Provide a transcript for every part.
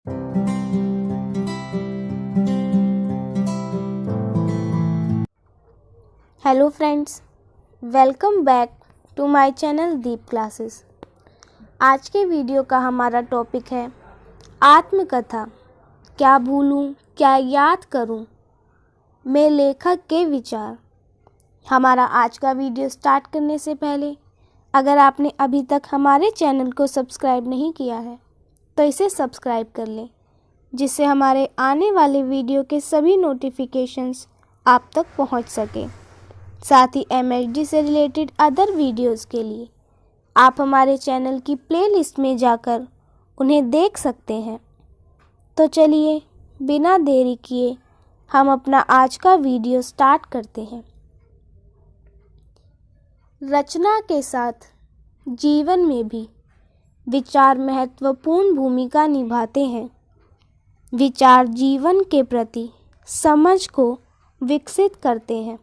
Hello friends, welcome back to my channel Deep classes. आज के video का हमारा टॉपिक है आत्मकथा, क्या भूलूं क्या याद करूं में लेखक के विचार। हमारा आज का वीडियो स्टार्ट करने से पहले अगर आपने अभी तक हमारे चैनल को सब्सक्राइब नहीं किया है तो इसे सब्सक्राइब कर लें, जिससे हमारे आने वाले वीडियो के सभी नोटिफिकेशंस आप तक पहुंच सके। साथ ही MHD से रिलेटेड अदर वीडियोस के लिए आप हमारे चैनल की प्लेलिस्ट में जाकर उन्हें देख सकते हैं। तो चलिए बिना देरी किए हम अपना आज का वीडियो स्टार्ट करते हैं। रचना के साथ जीवन में भी विचार महत्वपूर्ण भूमिका निभाते हैं। विचार जीवन के प्रति समझ को विकसित करते हैं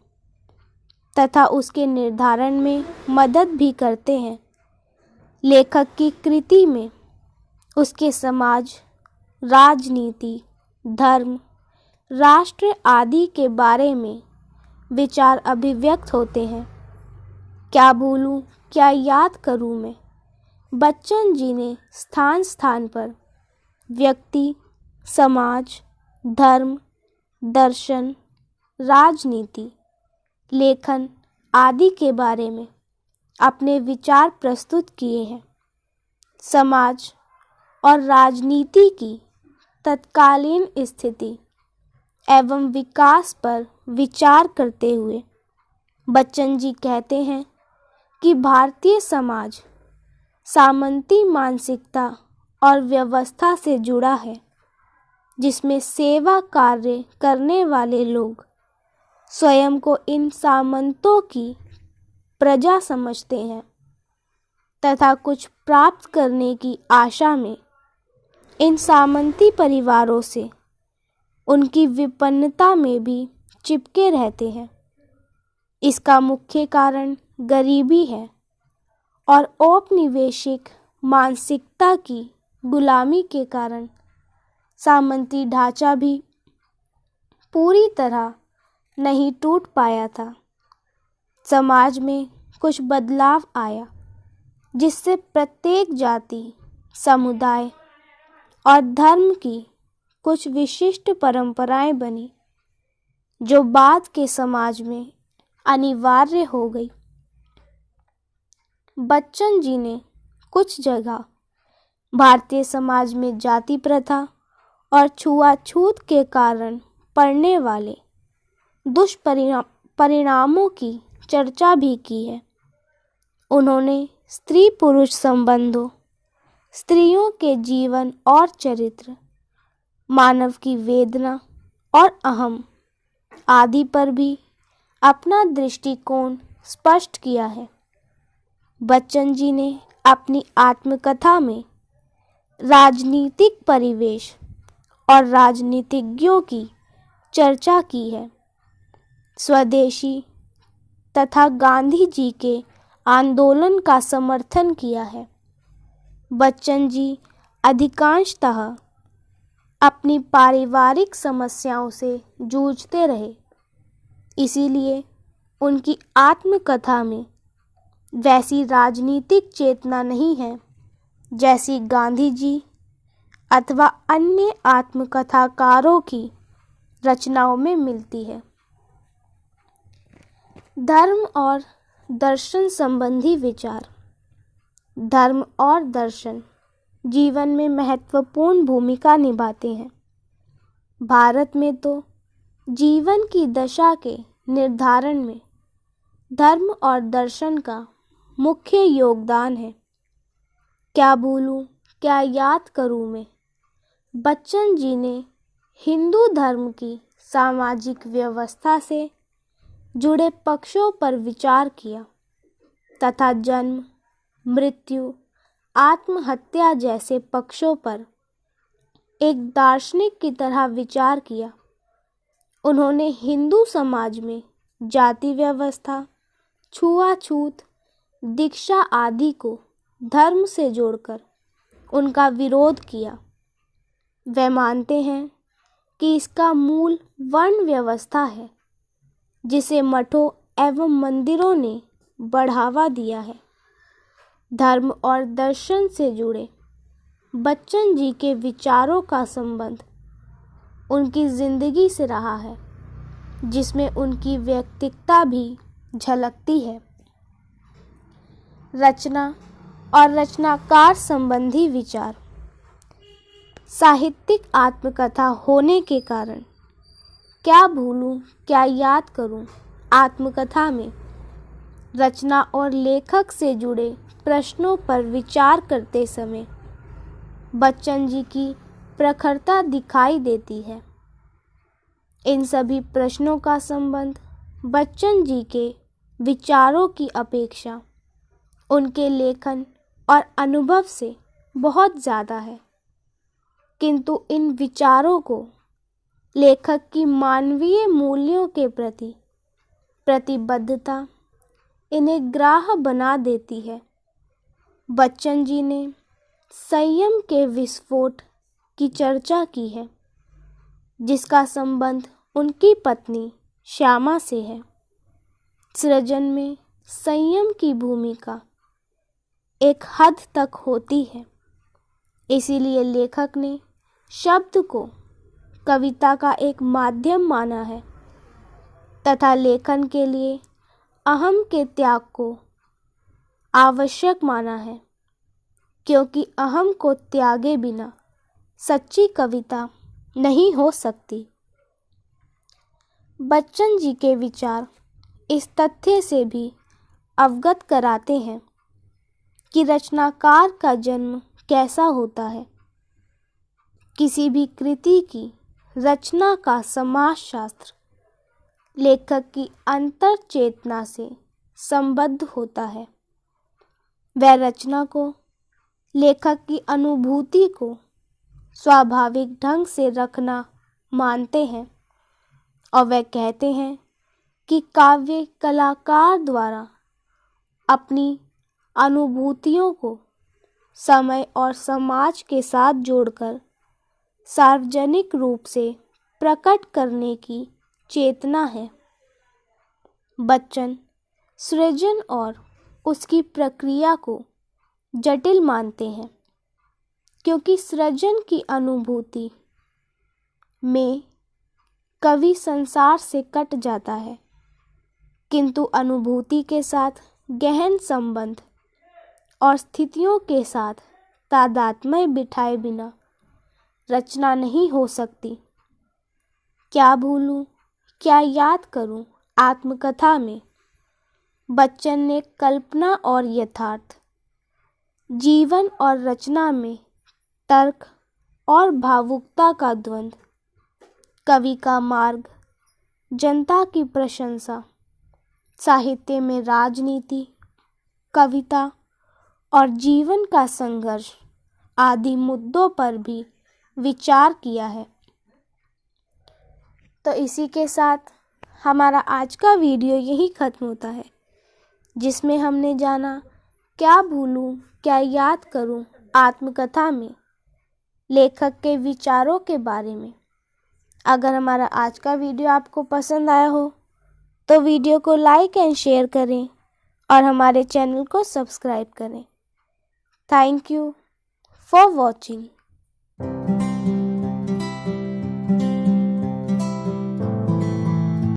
तथा उसके निर्धारण में मदद भी करते हैं। लेखक की कृति में उसके समाज, राजनीति, धर्म, राष्ट्र आदि के बारे में विचार अभिव्यक्त होते हैं। क्या भूलूं क्या याद करूं में बच्चन जी ने स्थान स्थान पर व्यक्ति, समाज, धर्म, दर्शन, राजनीति, लेखन आदि के बारे में अपने विचार प्रस्तुत किए हैं। समाज और राजनीति की तत्कालीन स्थिति एवं विकास पर विचार करते हुए बच्चन जी कहते हैं कि भारतीय समाज सामंती मानसिकता और व्यवस्था से जुड़ा है, जिसमें सेवा कार्य करने वाले लोग स्वयं को इन सामंतों की प्रजा समझते हैं तथा कुछ प्राप्त करने की आशा में इन सामंती परिवारों से उनकी विपन्नता में भी चिपके रहते हैं। इसका मुख्य कारण गरीबी है और औपनिवेशिक मानसिकता की गुलामी के कारण सामंती ढांचा भी पूरी तरह नहीं टूट पाया था। समाज में कुछ बदलाव आया, जिससे प्रत्येक जाति, समुदाय और धर्म की कुछ विशिष्ट परंपराएं बनी, जो बाद के समाज में अनिवार्य हो गई। बच्चन जी ने कुछ जगह भारतीय समाज में जाति प्रथा और छुआछूत के कारण पड़ने वाले दुष्परिणामों की चर्चा भी की है। उन्होंने स्त्री पुरुष संबंधों, स्त्रियों के जीवन और चरित्र, मानव की वेदना और अहम आदि पर भी अपना दृष्टिकोण स्पष्ट किया है। बच्चन जी ने अपनी आत्मकथा में राजनीतिक परिवेश और राजनीतिज्ञों की चर्चा की है। स्वदेशी तथा गांधी जी के आंदोलन का समर्थन किया है। बच्चन जी अधिकांशतः अपनी पारिवारिक समस्याओं से जूझते रहे, इसीलिए उनकी आत्मकथा में वैसी राजनीतिक चेतना नहीं है जैसी गांधी जी अथवा अन्य आत्मकथाकारों की रचनाओं में मिलती है। धर्म और दर्शन संबंधी विचार। धर्म और दर्शन जीवन में महत्वपूर्ण भूमिका निभाते हैं। भारत में तो जीवन की दशा के निर्धारण में धर्म और दर्शन का मुख्य योगदान है। क्या भूलूं क्या याद करूं में बच्चन जी ने हिंदू धर्म की सामाजिक व्यवस्था से जुड़े पक्षों पर विचार किया तथा जन्म, मृत्यु, आत्महत्या जैसे पक्षों पर एक दार्शनिक की तरह विचार किया। उन्होंने हिंदू समाज में जाति व्यवस्था, छुआछूत, दीक्षा आदि को धर्म से जोड़कर उनका विरोध किया। वे मानते हैं कि इसका मूल वर्ण व्यवस्था है, जिसे मठों एवं मंदिरों ने बढ़ावा दिया है। धर्म और दर्शन से जुड़े बच्चन जी के विचारों का संबंध उनकी जिंदगी से रहा है, जिसमें उनकी व्यक्तित्वता भी झलकती है। रचना और रचनाकार संबंधी विचार। साहित्यिक आत्मकथा होने के कारण क्या भूलूं क्या याद करूं आत्मकथा में रचना और लेखक से जुड़े प्रश्नों पर विचार करते समय बच्चन जी की प्रखरता दिखाई देती है। इन सभी प्रश्नों का संबंध बच्चन जी के विचारों की अपेक्षा उनके लेखन और अनुभव से बहुत ज़्यादा है, किंतु इन विचारों को लेखक की मानवीय मूल्यों के प्रति प्रतिबद्धता इन्हें ग्राह्य बना देती है। बच्चन जी ने संयम के विस्फोट की चर्चा की है, जिसका संबंध उनकी पत्नी श्यामा से है। सृजन में संयम की भूमिका एक हद तक होती है, इसीलिए लेखक ने शब्द को कविता का एक माध्यम माना है तथा लेखन के लिए अहम के त्याग को आवश्यक माना है, क्योंकि अहम को त्यागे बिना सच्ची कविता नहीं हो सकती। बच्चन जी के विचार इस तथ्य से भी अवगत कराते हैं कि रचनाकार का जन्म कैसा होता है। किसी भी कृति की रचना का समाजशास्त्र लेखक की अंतर चेतना से संबद्ध होता है। वह रचना को लेखक की अनुभूति को स्वाभाविक ढंग से रखना मानते हैं और वह कहते हैं कि काव्य कलाकार द्वारा अपनी अनुभूतियों को समय और समाज के साथ जोड़कर सार्वजनिक रूप से प्रकट करने की चेतना है। बच्चन सृजन और उसकी प्रक्रिया को जटिल मानते हैं, क्योंकि सृजन की अनुभूति में कवि संसार से कट जाता है, किंतु अनुभूति के साथ गहन संबंध और स्थितियों के साथ तादात्म्य बिठाए बिना रचना नहीं हो सकती। क्या भूलूं क्या याद करूं आत्मकथा में बच्चन ने कल्पना और यथार्थ, जीवन और रचना में तर्क और भावुकता का द्वंद्व, कवि का मार्ग, जनता की प्रशंसा, साहित्य में राजनीति, कविता और जीवन का संघर्ष आदि मुद्दों पर भी विचार किया है। तो इसी के साथ हमारा आज का वीडियो यही ख़त्म होता है, जिसमें हमने जाना क्या भूलूं क्या याद करूं आत्मकथा में लेखक के विचारों के बारे में। अगर हमारा आज का वीडियो आपको पसंद आया हो तो वीडियो को लाइक एंड शेयर करें और हमारे चैनल को सब्सक्राइब करें। Thank you for watching.